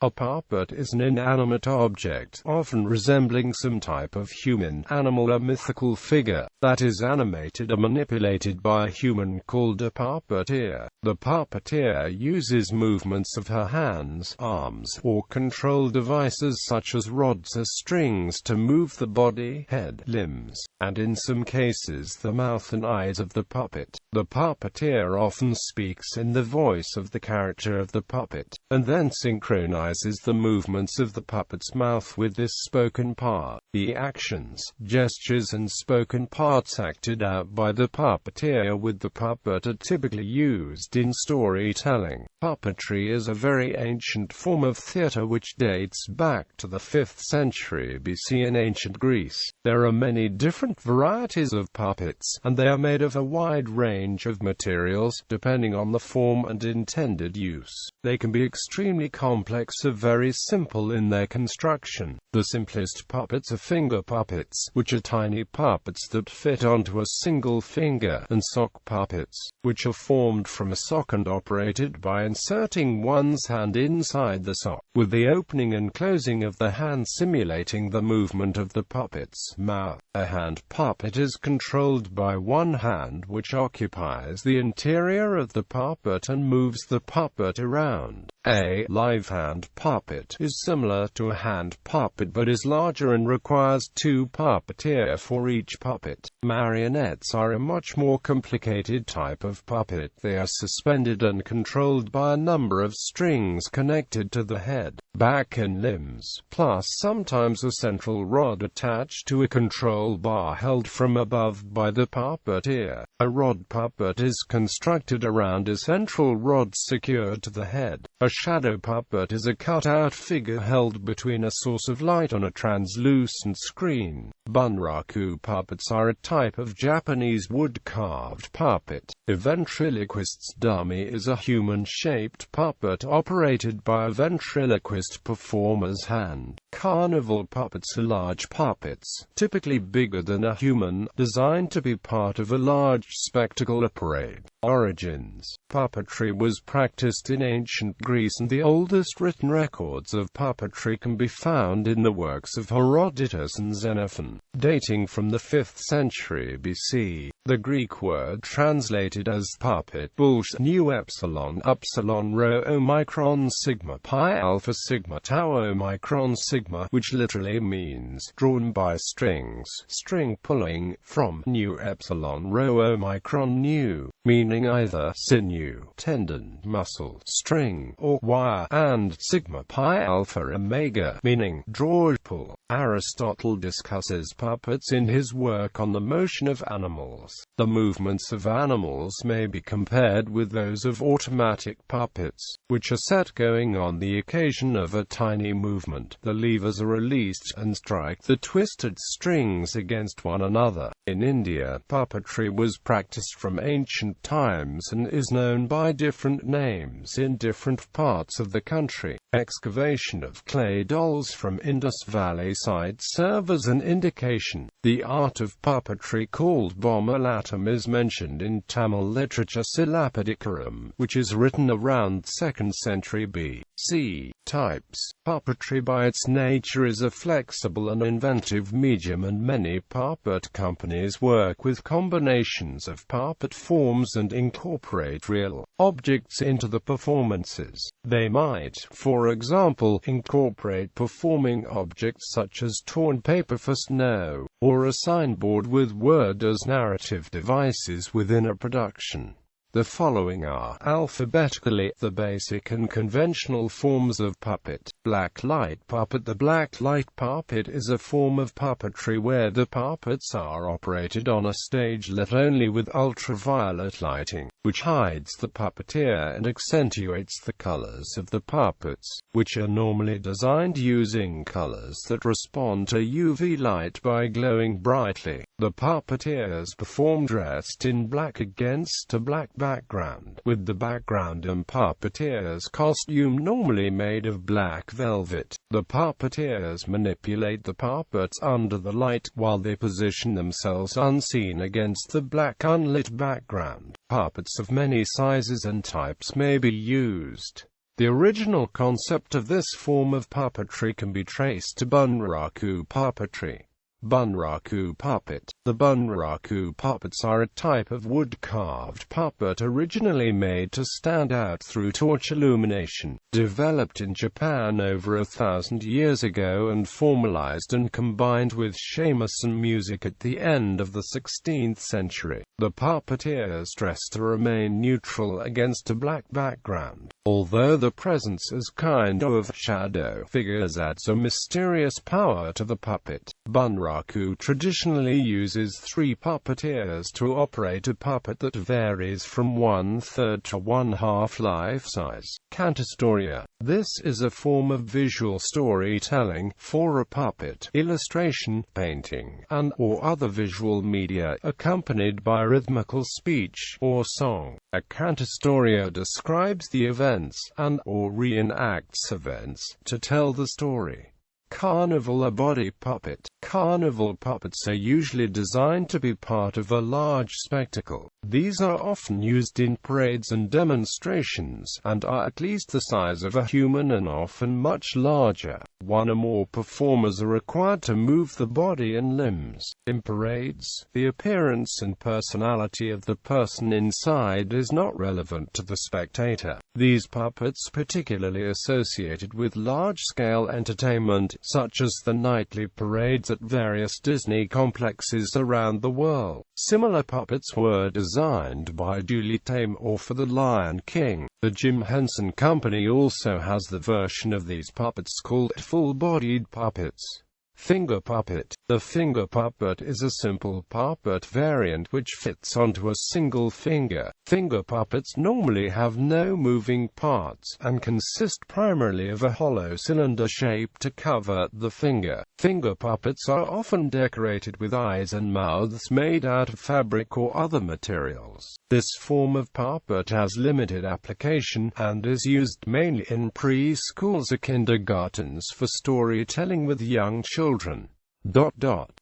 A puppet is an inanimate object, often resembling some type of human, animal or mythical figure, that is animated or manipulated by a human, called a puppeteer. The puppeteer uses movements of her hands, arms, or control devices such as rods or strings to move the body, head, limbs, and in some cases the mouth and eyes of the puppet. The puppeteer often speaks in the voice of the character of the puppet, and then synchronizes the movements of the puppet's mouth with this spoken part. The actions, gestures and spoken parts acted out by the puppeteer with the puppet are typically used in storytelling. Puppetry is a very ancient form of theater which dates back to the 5th century BC in ancient Greece. There are many different varieties of puppets, and they are made of a wide range of materials, depending on the form and intended use. They can be extremely complex or very simple in their construction. The simplest puppets are finger puppets, which are tiny puppets that fit onto a single finger, and sock puppets, which are formed from a sock and operated by inserting one's hand inside the sock, with the opening and closing of the hand simulating the movement of the puppet's mouth. A hand puppet is controlled by one hand, which occupies the interior of the puppet and moves the puppet around. A live hand puppet is similar to a hand puppet but is larger and requires two puppeteer for each puppet. Marionettes are a much more complicated type of puppet. They are suspended and controlled by a number of strings connected to the head, back and limbs, plus sometimes a central rod attached to a control bar held from above by the puppeteer. A rod puppet is constructed around a central rod secured to the head. A shadow puppet is a cut-out figure held between a source of light on a translucent screen. Bunraku puppets are a type of Japanese wood-carved puppet. A ventriloquist's dummy is a human-shaped puppet operated by a ventriloquist performer's hand. Carnival puppets are large puppets, typically bigger than a human, designed to be part of a large spectacle or parade. Origins. Puppetry was practiced in ancient Greece, and the oldest written records of puppetry can be found in the works of Herodotus and Xenophon, dating from the 5th century BC. The Greek word translated as puppet, bullsh, nu epsilon, upsilon rho omicron sigma pi alpha sigma tau omicron sigma, which literally means drawn by strings, string pulling, from nu epsilon rho omicron nu, meaning either sinew, tendon, muscle, string, or wire, and sigma pi alpha omega, meaning draw, pull. Aristotle discusses puppets in his work on the motion of animals. The movements of animals may be compared with those of automatic puppets, which are set going on the occasion of a tiny movement. The levers are released and strike the twisted strings against one another. In India, puppetry was practiced from ancient times and is known by different names in different parts of the country. Excavation of clay dolls from Indus Valley sites serve as an indication. The art of puppetry called Bomalatam is mentioned in Tamil literature Silappatikaram, which is written around 2nd century B.C. Types. Puppetry by its nature is a flexible and inventive medium, and many puppet companies work with combinations of puppet forms and incorporate real objects into the performances. They might, for example, incorporate performing objects such as torn paper for snow, or a signboard with word as narrative devices within a production. The following are, alphabetically, the basic and conventional forms of puppet. Black light puppet. The black light puppet is a form of puppetry where the puppets are operated on a stage lit only with ultraviolet lighting, which hides the puppeteer and accentuates the colors of the puppets, which are normally designed using colors that respond to UV light by glowing brightly. The puppeteers perform dressed in black against a black background, with the background and puppeteer's costume normally made of black velvet. The puppeteers manipulate the puppets under the light, while they position themselves unseen against the black unlit background. Puppets of many sizes and types may be used. The original concept of this form of puppetry can be traced to bunraku puppetry. Bunraku puppet. The bunraku puppets are a type of wood-carved puppet originally made to stand out through torch illumination, developed in Japan over 1,000 years ago and formalized and combined with shamisen music at the end of the 16th century. The puppeteer is dressed to remain neutral against a black background, although the presence as kind of shadow figures adds a mysterious power to the puppet. Bunraku traditionally uses 3 puppeteers to operate a puppet that varies from 1/3 to 1/2 life size. Cantastoria. This is a form of visual storytelling for a puppet, illustration, painting, and/or other visual media, accompanied by rhythmical speech or song. A cantastoria describes the events and/or reenacts events to tell the story. Carnival. A body puppet. Carnival puppets are usually designed to be part of a large spectacle. These are often used in parades and demonstrations, and are at least the size of a human and often much larger. One or more performers are required to move the body and limbs. In parades, the appearance and personality of the person inside is not relevant to the spectator. These puppets particularly associated with large-scale entertainment, such as the nightly parades at various Disney complexes around the world. Similar puppets were designed by Julie Taymor for The Lion King. The Jim Henson Company also has the version of these puppets called full-bodied puppets. Finger puppet. The finger puppet is a simple puppet variant which fits onto a single finger. Finger puppets normally have no moving parts, and consist primarily of a hollow cylinder shape to cover the finger. Finger puppets are often decorated with eyes and mouths made out of fabric or other materials. This form of puppet has limited application, and is used mainly in preschools or kindergartens for storytelling with young children.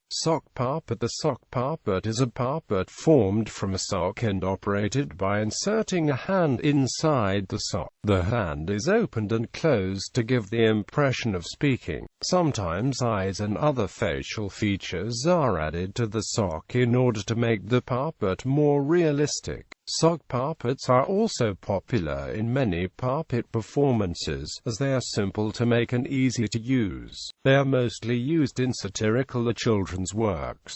Sock puppet. The sock puppet is a puppet formed from a sock and operated by inserting a hand inside the sock. The hand is opened and closed to give the impression of speaking. Sometimes eyes and other facial features are added to the sock in order to make the puppet more realistic. Sock puppets are also popular in many puppet performances, as they are simple to make and easy to use. They are mostly used in satirical or children's works.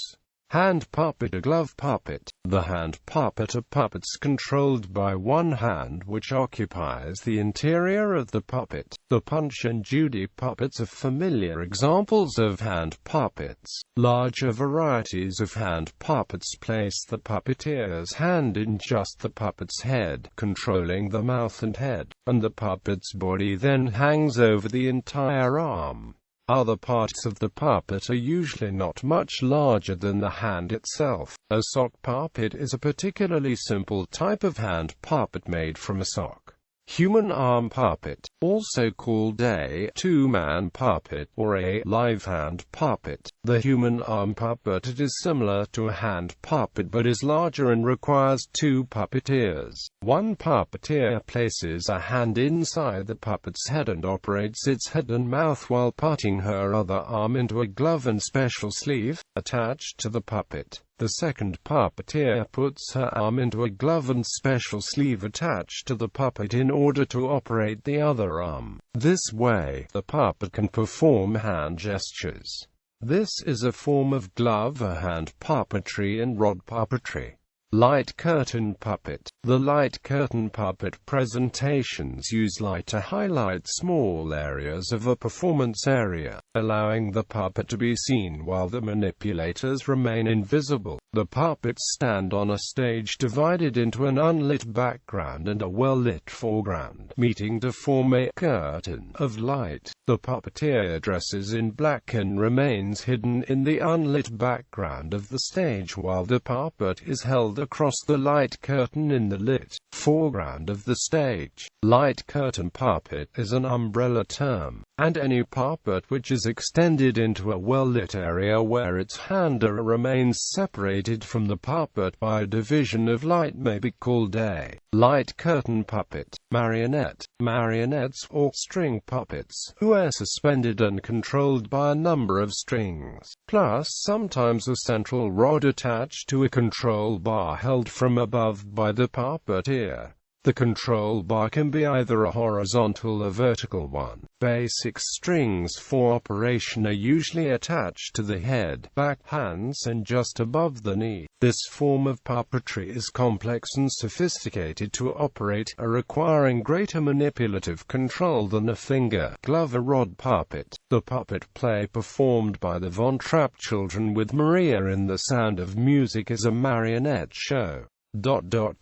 Hand puppet. A glove puppet. The hand puppet are puppets controlled by one hand which occupies the interior of the puppet. The Punch and Judy puppets are familiar examples of hand puppets. Larger varieties of hand puppets place the puppeteer's hand in just the puppet's head, controlling the mouth and head, and the puppet's body then hangs over the entire arm. Other parts of the puppet are usually not much larger than the hand itself. A sock puppet is a particularly simple type of hand puppet made from a sock. Human arm puppet, also called a two-man puppet or a live hand puppet. The human arm puppet is similar to a hand puppet but is larger and requires 2 puppeteers. One puppeteer places a hand inside the puppet's head and operates its head and mouth while putting her other arm into a glove and special sleeve attached to the puppet. The second puppeteer puts her arm into a glove and special sleeve attached to the puppet in order to operate the other arm. This way, the puppet can perform hand gestures. This is a form of glove or hand puppetry and rod puppetry. Light curtain puppet. The light curtain puppet presentations use light to highlight small areas of a performance area, allowing the puppet to be seen while the manipulators remain invisible. The puppets stand on a stage divided into an unlit background and a well-lit foreground, meeting to form a curtain of light. The puppeteer dresses in black and remains hidden in the unlit background of the stage while the puppet is held across the light curtain in the lit foreground of the stage. Light curtain puppet is an umbrella term, and any puppet which is extended into a well-lit area where its hander remains separated from the puppet by a division of light may be called a light curtain puppet. Marionette. Marionettes, or string puppets, who are suspended and controlled by a number of strings, plus sometimes a central rod attached to a control bar held from above by the puppeteer. The control bar can be either a horizontal or vertical one. Basic strings for operation are usually attached to the head, back, hands, and just above the knee. This form of puppetry is complex and sophisticated to operate, requiring greater manipulative control than a finger, glove, or rod puppet. The puppet play performed by the Von Trapp children with Maria in The Sound of Music is a marionette show. Marotte.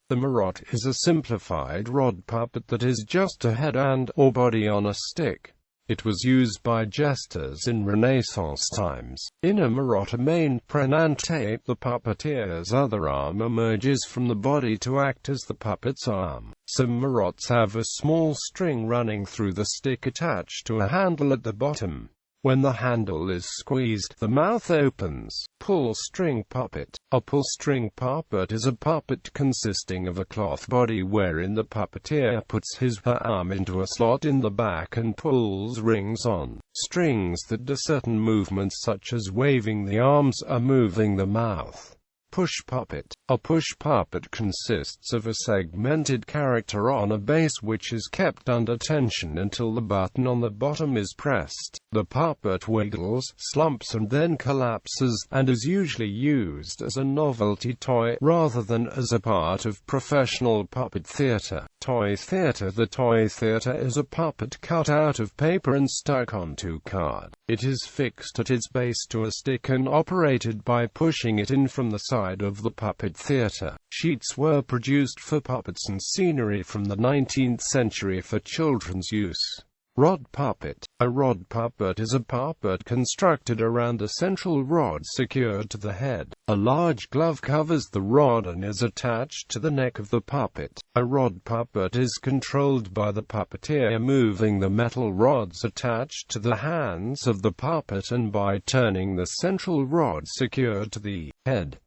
The marotte is a simplified rod puppet that is just a head and/or body on a stick. It was used by jesters in Renaissance times. In a marotte, a main prenante, the puppeteer's other arm emerges from the body to act as the puppet's arm. Some marottes have a small string running through the stick attached to a handle at the bottom. When the handle is squeezed, the mouth opens. Pull string puppet. A pull string puppet is a puppet consisting of a cloth body wherein the puppeteer puts his/her arm into a slot in the back and pulls rings on strings that do certain movements such as waving the arms or moving the mouth. Push puppet. A push puppet consists of a segmented character on a base which is kept under tension until the button on the bottom is pressed. The puppet wiggles, slumps, and then collapses, and is usually used as a novelty toy rather than as a part of professional puppet theater. Toy theater. The toy theater is a puppet cut out of paper and stuck onto card. It is fixed at its base to a stick and operated by pushing it in from the side of the puppet theater. Sheets were produced for puppets and scenery from the 19th century for children's use. Rod puppet. A rod puppet is a puppet constructed around a central rod secured to the head. A large glove covers the rod and is attached to the neck of the puppet. A rod puppet is controlled by the puppeteer moving the metal rods attached to the hands of the puppet and by turning the central rod secured to the head.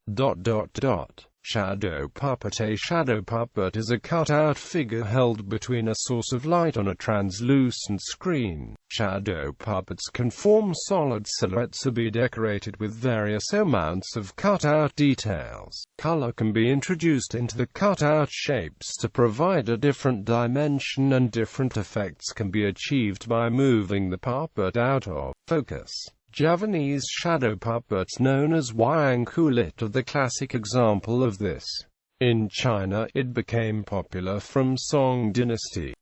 Shadow puppet. A shadow puppet is a cut-out figure held between a source of light on a translucent screen. Shadow puppets can form solid silhouettes or be decorated with various amounts of cut-out details. Color can be introduced into the cut-out shapes to provide a different dimension, and different effects can be achieved by moving the puppet out of focus. Javanese shadow puppets known as wayang kulit are the classic example of this. In China, it became popular from Song Dynasty.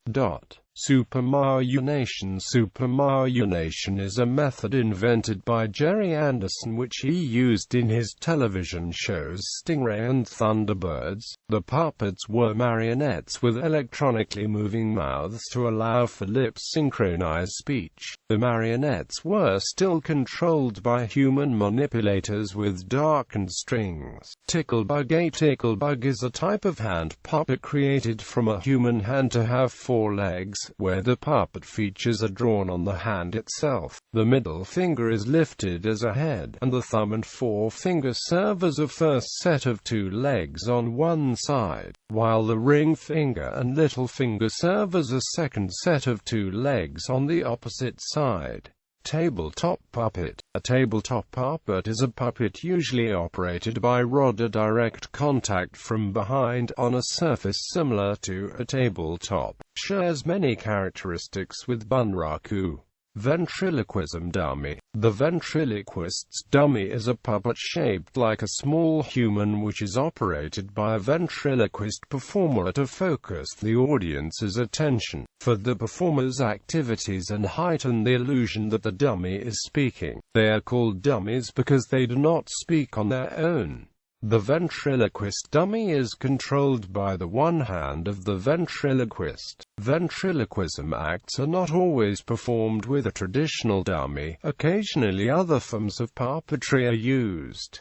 Supermarionation. Supermarionation is a method invented by Jerry Anderson which he used in his television shows Stingray and Thunderbirds. The puppets were marionettes with electronically moving mouths to allow for lip-synchronized speech. The marionettes were still controlled by human manipulators with darkened strings. Ticklebug. A ticklebug is a type of hand puppet created from a human hand to have 4 legs, where the puppet features are drawn on the hand itself. The middle finger is lifted as a head, and the thumb and forefinger serve as a first set of 2 legs on one side, while the ring finger and little finger serve as a second set of 2 legs on the opposite side. Tabletop puppet. A tabletop puppet is a puppet usually operated by rod or direct contact from behind on a surface similar to a tabletop. Shares many characteristics with bunraku. Ventriloquism dummy. The ventriloquist's dummy is a puppet shaped like a small human which is operated by a ventriloquist performer to focus the audience's attention for the performer's activities and heighten the illusion that the dummy is speaking. They are called dummies because they do not speak on their own. The ventriloquist dummy is controlled by the one hand of the ventriloquist. Ventriloquism acts are not always performed with a traditional dummy. Occasionally other forms of puppetry are used.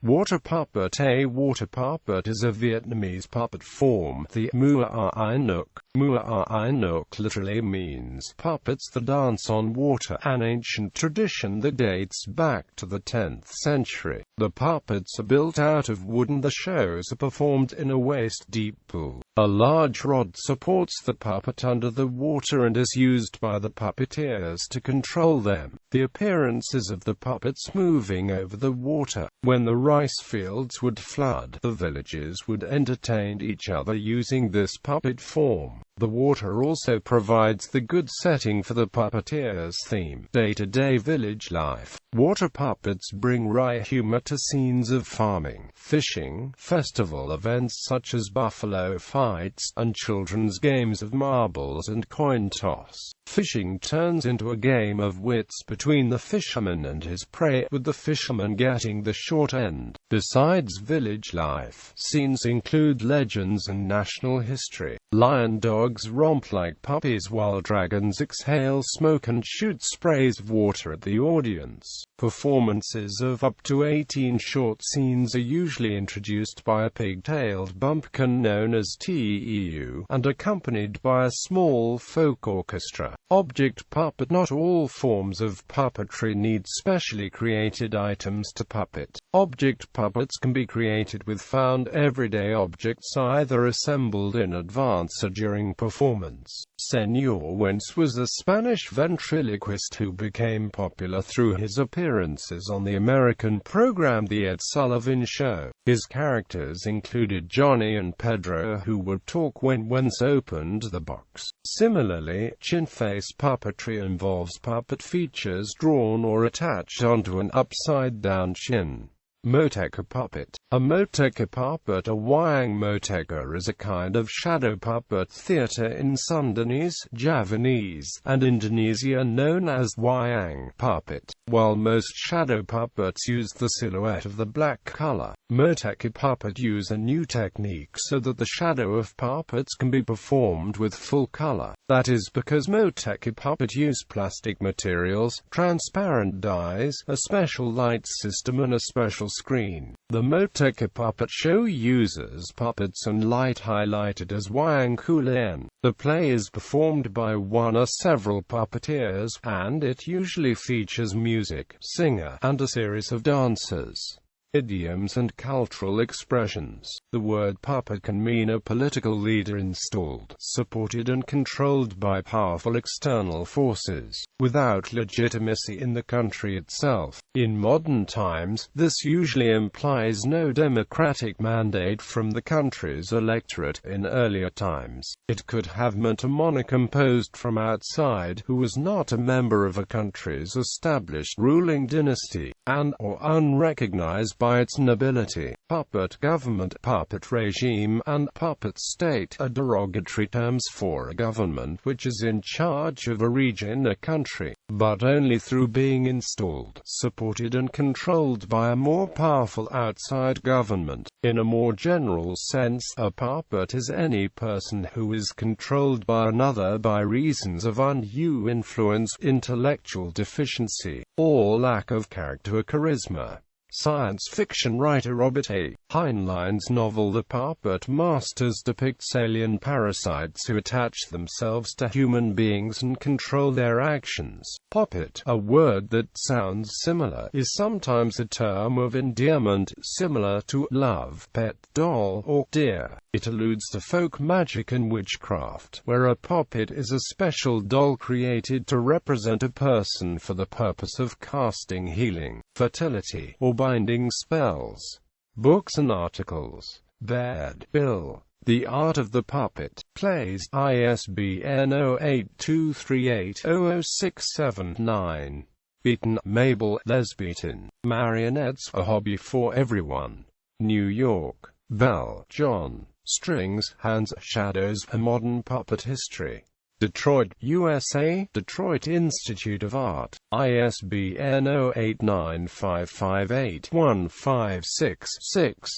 Water puppet. A water puppet is a Vietnamese puppet form. The Mua Ai Nuk literally means puppets that dance on water, an ancient tradition that dates back to the 10th century. The puppets are built out of wood and the shows are performed in a waist-deep pool. A large rod supports the puppet under the water and is used by the puppeteers to control them. The appearances of the puppets moving over the water. When the rice fields would flood, the villagers would entertain each other using this puppet form. The water also provides the good setting for the puppeteers' theme, day-to-day village life. Water puppets bring wry humor to scenes of farming, fishing, festival events such as buffalo fights, and children's games of marbles and coin toss. Fishing turns into a game of wits between the fisherman and his prey, with the fisherman getting the short end. Besides village life, scenes include legends and national history. Lion dogs romp like puppies while dragons exhale smoke and shoot sprays of water at the audience. Performances of up to 18 short scenes are usually introduced by a pig-tailed bumpkin known as TEU, and accompanied by a small folk orchestra. Object puppet. Not all forms of puppetry need specially created items to puppet. Object puppets can be created with found everyday objects either assembled in advance or during performance. Señor Wentz was a Spanish ventriloquist who became popular through his appearances on the American program The Ed Sullivan Show. His characters included Johnny and Pedro, who would talk when Wentz opened the box. Similarly, chin-face puppetry involves puppet features drawn or attached onto an upside-down chin. Mythical puppet. A mythical puppet, a wayang mythical, is a kind of shadow puppet theater in Sundanese, Javanese, and Indonesia known as wayang puppet. While most shadow puppets use the silhouette of the black color, mythical puppet use a new technique so that the shadow of puppets can be performed with full color. That is because mythical puppet use plastic materials, transparent dyes, a special light system and a special screen. The mythical puppet show uses puppets and light highlighted as wayang kulian. The play is performed by one or several puppeteers, and it usually features music, singer, and a series of dancers. Idioms and cultural expressions. The word puppet can mean a political leader installed, supported and controlled by powerful external forces, without legitimacy in the country itself. In modern times, this usually implies no democratic mandate from the country's electorate. In earlier times, it could have meant a monarch imposed from outside, who was not a member of a country's established ruling dynasty, and or unrecognized by its nobility. Puppet government, puppet regime, and puppet state are derogatory terms for a government which is in charge of a region or country, but only through being installed, supported and controlled by a more powerful outside government. In a more general sense, a puppet is any person who is controlled by another by reasons of undue influence, intellectual deficiency, or lack of character or charisma. Science fiction writer Robert A. Heinlein's novel The Puppet Masters depicts alien parasites who attach themselves to human beings and control their actions. Puppet, a word that sounds similar, is sometimes a term of endearment, similar to love, pet, doll, or dear. It alludes to folk magic and witchcraft, where a puppet is a special doll created to represent a person for the purpose of casting healing, fertility, or binding spells. Books and articles. Baird, Bill. The Art of the Puppet. Plays. ISBN 0823800679. Beaton, Mabel, Les Beaton. Marionettes, A Hobby for Everyone. New York. Bell, John. Strings, Hands, Shadows, A Modern Puppet History. Detroit, USA, Detroit Institute of Art. ISBN 0895581566.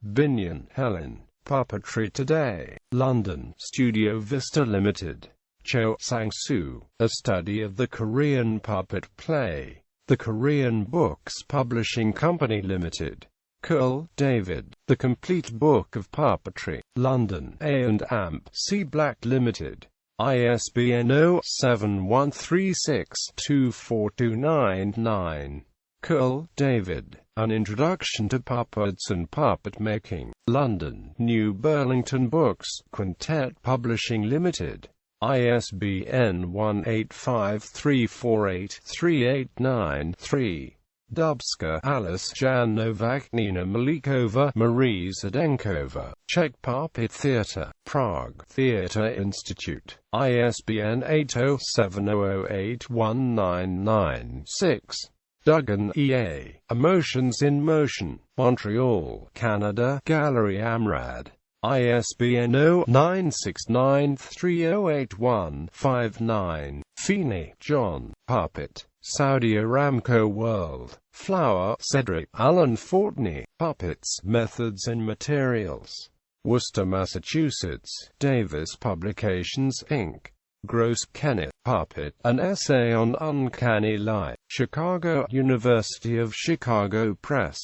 Binion, Helen. Puppetry Today. London, Studio Vista Limited. Cho Sang-soo. A Study of the Korean Puppet Play. The Korean Books Publishing Company Limited. Curl, David. The Complete Book of Puppetry. London, A&Amp. C. Black Limited. ISBN 0-7136-24299-9. Curl, David. An Introduction to Puppets and Puppet Making. London, New Burlington Books, Quintet Publishing Limited. ISBN 1-85348-389-3. Dubska, Alice Jan Novak, Nina Malikova, Marie Zdenkova. Czech Puppet Theatre, Prague. Theatre Institute. ISBN 8070081996. Duggan, E.A. Emotions in Motion. Montreal, Canada. Gallery Amrad. ISBN 0-969308159. Feeney, John. Puppet. Saudi Aramco World. Flower, Cedric. Alan Fortney. Puppets, Methods and Materials. Worcester, Massachusetts. Davis Publications, Inc. Gross, Kenneth. Puppet, An Essay on Uncanny Light. Chicago, University of Chicago Press.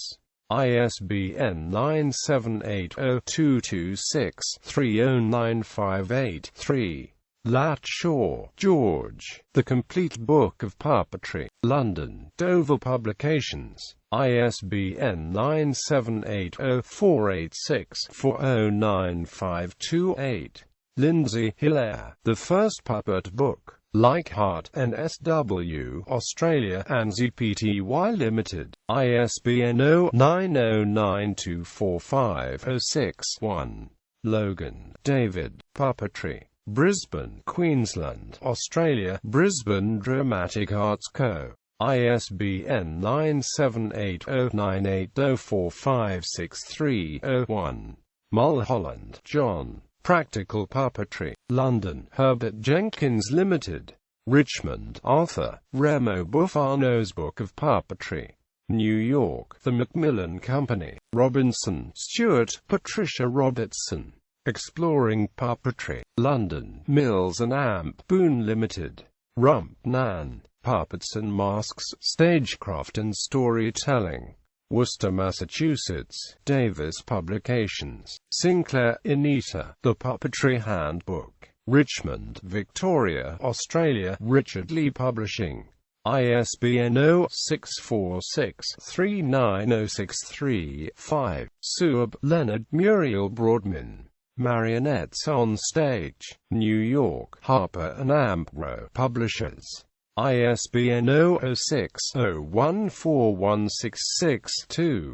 ISBN 978-0226-30958-3. Latshaw, George. The Complete Book of Puppetry. London, Dover Publications. ISBN 978-0486-40952-8. Lindsay, Hilaire. The First Puppet Book. Leichhardt, NSW, Australia, ANSI Pty Limited. ISBN 0-90924506-1. Logan, David. Puppetry. Brisbane, Queensland, Australia. Brisbane Dramatic Arts Co. ISBN 97809804563-01. Mulholland, John. Practical Puppetry. London, Herbert Jenkins Limited. Richmond, Arthur. Remo Buffano's Book of Puppetry. New York, The Macmillan Company. Robinson, Stuart, Patricia Robertson. Exploring Puppetry. London, Mills and Amp. Boon Limited. Rump Nan. Puppets and Masks, Stagecraft and Storytelling. Worcester, Massachusetts. Davis Publications. Sinclair, Anita. The Puppetry Handbook. Richmond, Victoria, Australia. Richard Lee Publishing. ISBN 0-646-39063-5. Suab, Leonard. Muriel Broadman. Marionettes on Stage. New York, Harper and Ambro Publishers. ISBN 0-06-014166-2.